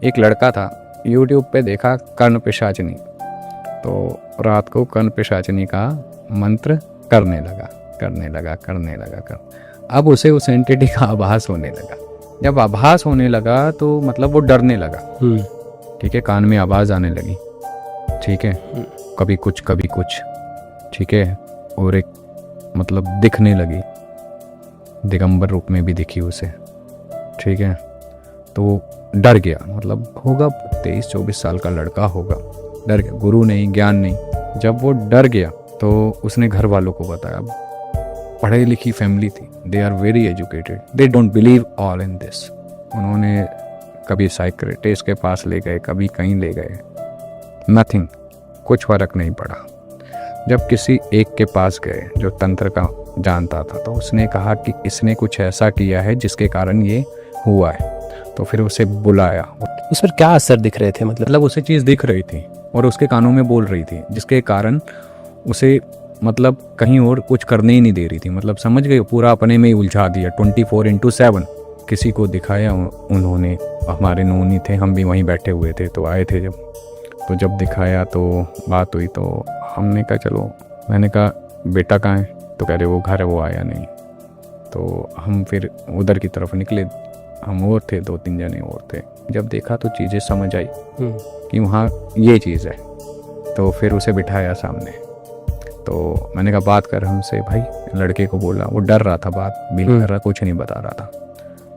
एक लड़का था, यूट्यूब पे देखा कर्ण पिशाचनी, तो रात को कर्ण पिशाचनी का मंत्र करने लगा। अब उसे उस एंटिटी का आभास होने लगा। जब आभास होने लगा तो मतलब वो डरने लगा। ठीक है, कान में आवाज़ आने लगी। ठीक है, कभी कुछ ठीक है, और एक मतलब दिखने लगी, दिगंबर रूप में भी दिखी उसे। ठीक है, तो डर गया, मतलब होगा 23-24 साल का लड़का होगा, डर गया, गुरु नहीं, ज्ञान नहीं। जब वो डर गया तो उसने घर वालों को बताया। पढ़ी लिखी फैमिली थी, they are very educated, they don't believe all in this. उन्होंने कभी साइकियाट्रिस्ट के पास ले गए, कभी कहीं ले गए, नथिंग, कुछ फर्क नहीं पड़ा। जब किसी एक के पास गए जो तंत्र का जानता था, तो उसने कहा कि इसने कुछ ऐसा किया है जिसके कारण ये हुआ है। तो फिर उसे बुलाया। उस पर क्या असर दिख रहे थे? मतलब उसे चीज़ दिख रही थी और उसके कानों में बोल रही थी, जिसके कारण उसे मतलब कहीं और कुछ करने ही नहीं दे रही थी। मतलब समझ गए, पूरा अपने में ही उलझा दिया 24/7। किसी को दिखाया उन्होंने, हमारे नोनी थे, हम भी वहीं बैठे हुए थे, तो आए थे जब दिखाया तो बात हुई। तो हमने कहा चलो, मैंने कहा बेटा कहाँ है? तो कह रहे वो घर है, वो आया नहीं। तो हम फिर उधर की तरफ निकले, हम और थे, 2-3 जने और थे। जब देखा तो चीज़ें समझ आई कि वहाँ ये चीज़ है। तो फिर उसे बिठाया सामने, तो मैंने कहा बात कर हमसे भाई। लड़के को बोला, वो डर रहा था, बात भी कर रहा, कुछ नहीं बता रहा था।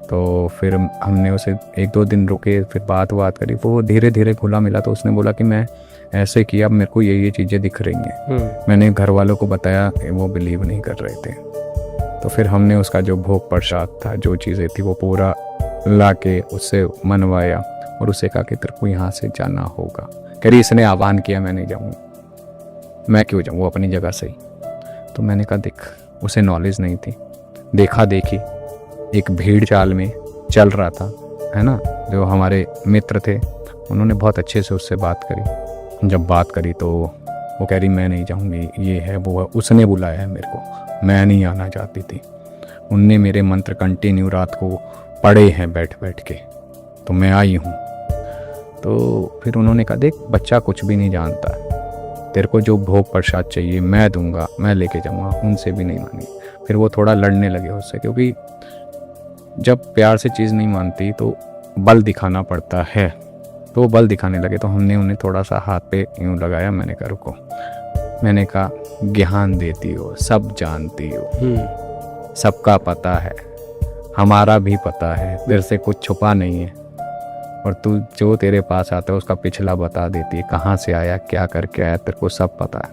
तो फिर हमने उसे 1-2 दिन रुके, फिर बात करी, वो धीरे धीरे खुला मिला। तो उसने बोला कि मैं ऐसे किया, अब मेरे को ये चीज़ें दिख रही हैं। मैंने घर वालों को बताया, वो बिलीव नहीं कर रहे थे। तो फिर हमने उसका जो भोग प्रसाद था, जो चीज़ें थी, वो पूरा ला के उससे मनवाया और उसे कहा कि तेरे को यहाँ से जाना होगा। कह रही इसने आह्वान किया, मैं नहीं जाऊँगा, मैं क्यों जाऊँ, वो अपनी जगह सही। तो मैंने कहा देख, उसे नॉलेज नहीं थी, देखा देखी एक भीड़ चाल में चल रहा था, है ना। जो हमारे मित्र थे, उन्होंने बहुत अच्छे से उससे बात करी। जब बात करी तो वो कह रही मैं नहीं जाऊँगी, ये है वो है, उसने बुलाया है मेरे को, मैं नहीं आना चाहती थी। उनने मेरे मंत्र कंटिन्यू रात को पढ़े हैं बैठ के, तो मैं आई हूँ। तो फिर उन्होंने कहा देख, बच्चा कुछ भी नहीं जानता, तेरे को जो भोग प्रसाद चाहिए मैं दूंगा, मैं लेके जाऊँगा। उनसे भी नहीं मानी। फिर वो थोड़ा लड़ने लगे उससे, क्योंकि जब प्यार से चीज़ नहीं मानती तो बल दिखाना पड़ता है। तो वो बल दिखाने लगे, तो हमने उन्हें थोड़ा सा हाथ पे यूँ लगाया। मैंने कहा रुको, मैंने कहा ज्ञान देती हो, सब जानती हो, सबका पता है, हमारा भी पता है, तेरे से कुछ छुपा नहीं है। और तू जो तेरे पास आता है उसका पिछला बता देती है, कहाँ से आया, क्या करके आया, तेरे को सब पता है।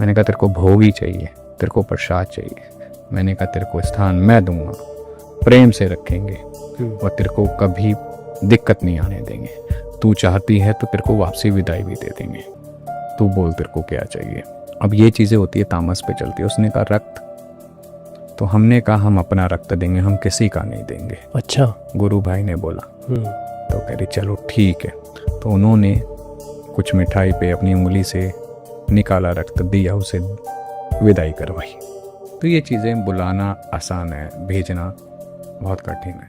मैंने कहा तेरे को भोग ही चाहिए, तेरे को प्रसाद चाहिए। मैंने कहा तेरे को स्थान मैं दूंगा, प्रेम से रखेंगे और तेरे को कभी दिक्कत नहीं आने देंगे। तू चाहती है तो तेरे को वापसी विदाई भी दे देंगे, तू बोल तेरे को क्या चाहिए। अब ये चीज़ें होती है, तामस पे चलती है। उसने कहा रक्त, तो हमने कहा हम अपना रक्त देंगे, हम किसी का नहीं देंगे। अच्छा, गुरु भाई ने बोला। तो कह रही चलो ठीक है। तो उन्होंने कुछ मिठाई पे अपनी उंगली से निकाला रक्त, दिया, उसे विदाई करवाई। तो ये चीज़ें बुलाना आसान है, भेजना बहुत कठिन है।